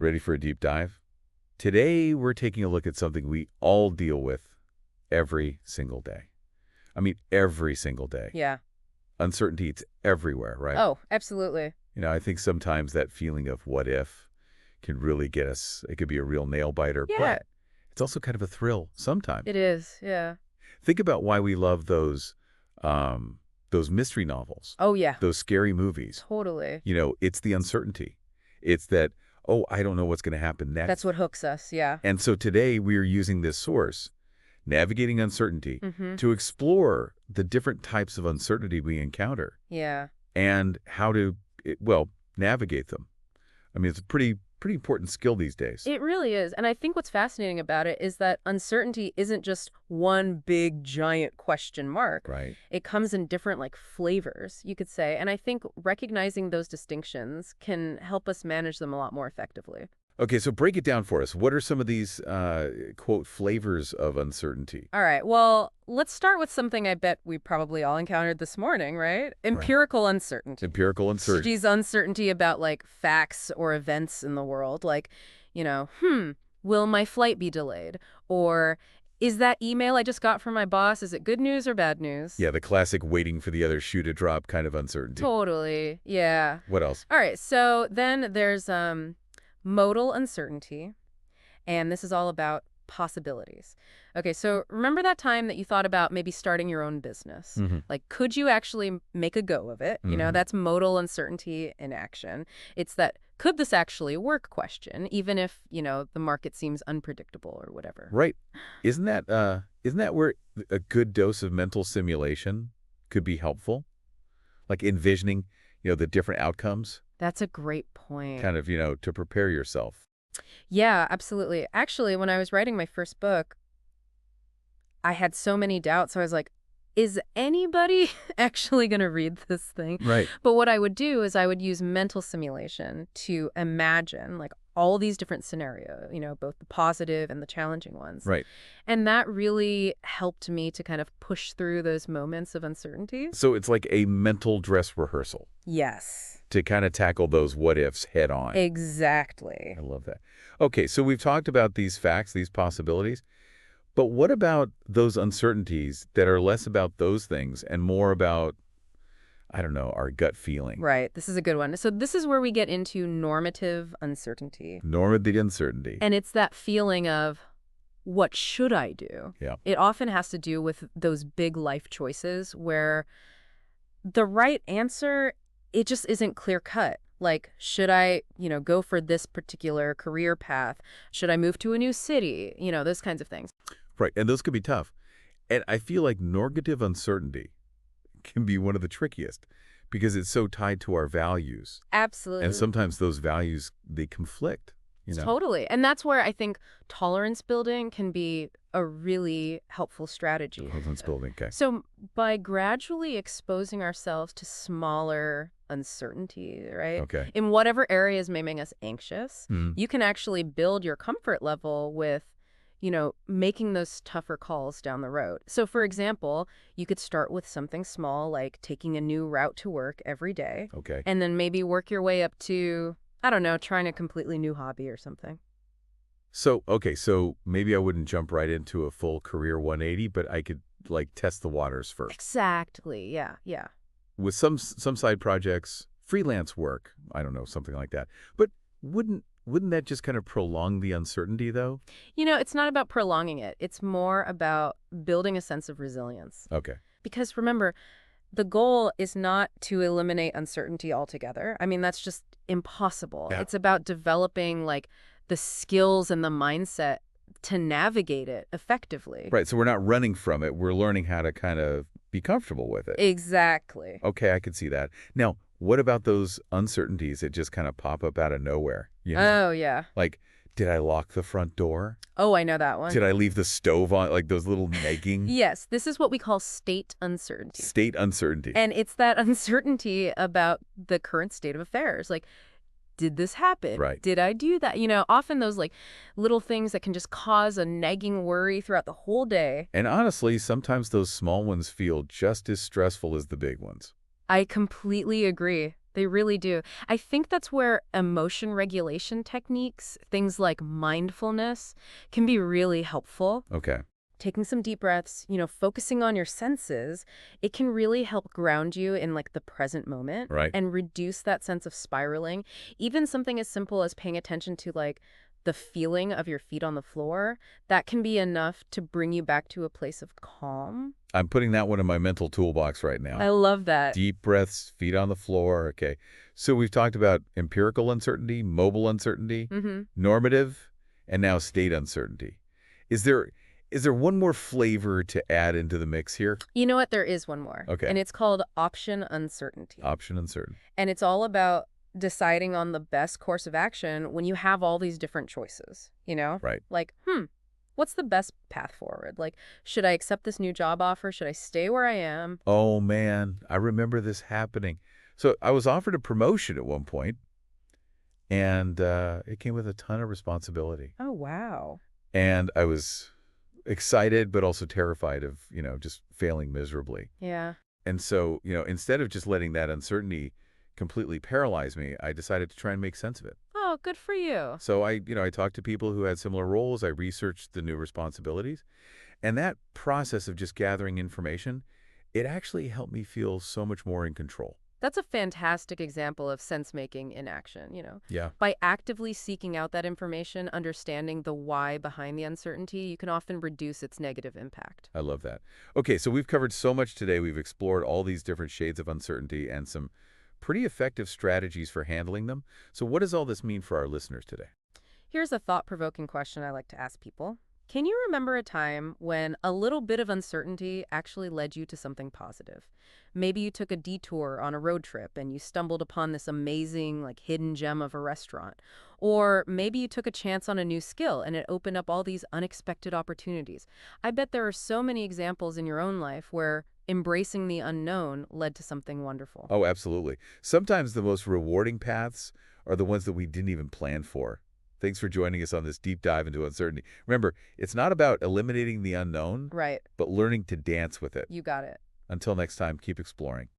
Ready for a deep dive? Today, we're taking a look at something we all deal with every single day. I mean, every single day. Yeah. Uncertainty, it's everywhere, right? Oh, absolutely. I think sometimes that feeling of what if can really get us. It could be a real nail biter, Yeah. but it's also kind of a thrill sometimes. It is, yeah. Think about why we love those mystery novels. Oh, yeah. Those scary movies. Totally. It's the uncertainty. It's that, oh, I don't know what's going to happen next. That's what hooks us, yeah. And so today we're using this source, Navigating Uncertainty, to explore the different types of uncertainty we encounter. Yeah. And how to, navigate them. I mean, it's a pretty important skill these days. It really is. And I think what's fascinating about it is that uncertainty isn't just one big, giant question mark. Right. It comes in different, flavors, you could say. And I think recognizing those distinctions can help us manage them a lot more effectively. Okay, so break it down for us. What are some of these, quote, flavors of uncertainty? All right. Well, let's start with something I bet we probably all encountered this morning, right? Empirical uncertainty. Empirical uncertainty. She's uncertainty about, facts or events in the world. Will my flight be delayed? Or is that email I just got from my boss, is it good news or bad news? Yeah, the classic waiting for the other shoe to drop kind of uncertainty. Totally. Yeah. What else? All right. So then there's modal uncertainty, and this is all about possibilities. Okay, so remember that time that you thought about maybe starting your own business? Could you actually make a go of it? That's modal uncertainty in action. It's that could this actually work question, even if, the market seems unpredictable or whatever. Right. Isn't that where a good dose of mental simulation could be helpful? Like envisioning, the different outcomes? That's a great point. Kind of, to prepare yourself. Yeah, absolutely. Actually, when I was writing my first book, I had so many doubts. So I was like, is anybody actually going to read this thing? Right. But what I would do is I would use mental simulation to imagine all these different scenarios, both the positive and the challenging ones. Right. And that really helped me to kind of push through those moments of uncertainty. So it's like a mental dress rehearsal. Yes. To kind of tackle those what-ifs head-on. Exactly. I love that. Okay, so we've talked about these facts, these possibilities, but what about those uncertainties that are less about those things and more about, I don't know, our gut feeling? Right. This is a good one. So this is where we get into normative uncertainty. Normative uncertainty. And it's that feeling of, what should I do? Yeah. It often has to do with those big life choices where the right answer, it just isn't clear cut. Should I, go for this particular career path? Should I move to a new city? Those kinds of things. Right. And those could be tough. And I feel like normative uncertainty can be one of the trickiest because it's so tied to our values. Absolutely. And sometimes those values, they conflict. Totally. And that's where I think tolerance building can be a really helpful strategy. Tolerance building, okay. So by gradually exposing ourselves to smaller uncertainty, right? Okay. In whatever areas may make us anxious, you can actually build your comfort level with, making those tougher calls down the road. So for example, you could start with something small, like taking a new route to work every day. Okay. And then maybe work your way up to, I don't know, trying a completely new hobby or something. So maybe I wouldn't jump right into a full career 180, but I could test the waters first. Exactly. Yeah. Yeah. With some side projects, freelance work, I don't know, something like that. But wouldn't that just kind of prolong the uncertainty though? It's not about prolonging it. It's more about building a sense of resilience. Okay. Because remember, the goal is not to eliminate uncertainty altogether. I mean, that's just impossible. Yeah. It's about developing the skills and the mindset to navigate it effectively. Right. So we're not running from it. We're learning how to kind of be comfortable with it. Exactly. Okay, I could see that. Now, what about those uncertainties that just kind of pop up out of nowhere? Oh, yeah. Did I lock the front door? Oh, I know that one. Did I leave the stove on? Those little nagging? Yes, this is what we call state uncertainty. State uncertainty. And it's that uncertainty about the current state of affairs. Did this happen? Right. Did I do that? Often those little things that can just cause a nagging worry throughout the whole day. And honestly, sometimes those small ones feel just as stressful as the big ones. I completely agree. They really do. I think that's where emotion regulation techniques, things like mindfulness, can be really helpful. Okay, Taking some deep breaths, focusing on your senses, it can really help ground you in like the present moment right. and reduce that sense of spiraling. Even something as simple as paying attention to like the feeling of your feet on the floor, that can be enough to bring you back to a place of calm. I'm putting that one in my mental toolbox right I now. love that. Deep breaths, feet on the floor. Okay. So we've talked about empirical uncertainty, mobile uncertainty, Mm-hmm. normative, and now state uncertainty. Is there is there one more flavor to add into the mix here? You know what? There is one more, Okay. and it's called option uncertainty. Option uncertain. And it's all about deciding on the best course of action when you have all these different choices. Right. Like, what's the best path forward? Like, should I accept this new job offer? Should I stay where I am? Oh man, I remember this happening. So I was offered a promotion at one point, and it came with a ton of responsibility. Oh, wow. And I was excited, but also terrified of, just failing miserably. Yeah. And so, instead of just letting that uncertainty completely paralyze me, I decided to try and make sense of it. Oh, good for you. So I talked to people who had similar roles. I researched the new responsibilities. And that process of just gathering information, it actually helped me feel so much more in control. That's a fantastic example of sense-making in action. Yeah, By actively seeking out that information, understanding the why behind the uncertainty, you can often reduce its negative impact. I love that. Okay, so we've covered so much today. We've explored all these different shades of uncertainty and some pretty effective strategies for handling them. So what does all this mean for our listeners today? Here's a thought-provoking question I like to ask people. Can you remember a time when a little bit of uncertainty actually led you to something positive? Maybe you took a detour on a road trip and you stumbled upon this amazing, like, hidden gem of a restaurant. Or maybe you took a chance on a new skill and it opened up all these unexpected opportunities. I bet there are so many examples in your own life where embracing the unknown led to something wonderful. Oh, absolutely. Sometimes the most rewarding paths are the ones that we didn't even plan for. Thanks for joining us on this deep dive into uncertainty. Remember, it's not about eliminating the unknown, Right. but learning to dance with it. You got it. Until next time, keep exploring.